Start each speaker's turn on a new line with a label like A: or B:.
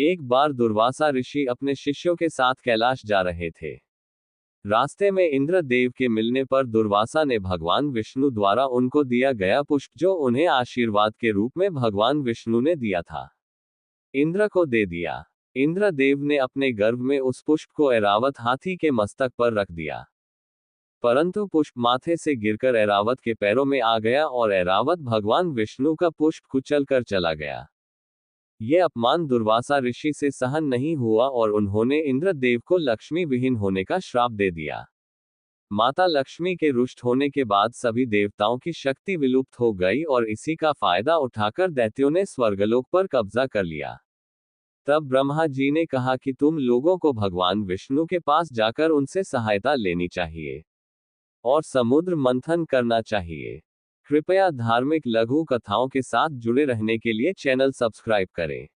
A: एक बार दुर्वासा ऋषि अपने शिष्यों के साथ कैलाश जा रहे थे। रास्ते में इंद्रदेव के मिलने पर दुर्वासा ने भगवान विष्णु द्वारा उनको दिया गया पुष्प जो उन्हें आशीर्वाद के रूप में भगवान विष्णु ने दिया था, इंद्र को दे दिया। इंद्रदेव ने अपने गर्व में उस पुष्प को ऐरावत हाथी के मस्तक पर रख दिया, परंतु पुष्प माथे से गिरकर ऐरावत के पैरों में आ गया और ऐरावत भगवान विष्णु का पुष्प कुचल कर चला गया। ये अपमान दुर्वासा ऋषि से सहन नहीं हुआ और उन्होंने इंद्रदेव को लक्ष्मी विहीन होने का श्राप दे दिया। माता लक्ष्मी के रुष्ट होने के बाद सभी देवताओं की शक्ति विलुप्त हो गई और इसी का फायदा उठाकर दैत्यों ने स्वर्गलोक पर कब्जा कर लिया। तब ब्रह्मा जी ने कहा कि तुम लोगों को भगवान विष्णु के पास जाकर उनसे सहायता लेनी चाहिए और समुद्र मंथन करना चाहिए। कृपया धार्मिक लघु कथाओं के साथ जुड़े रहने के लिए चैनल सब्सक्राइब करें।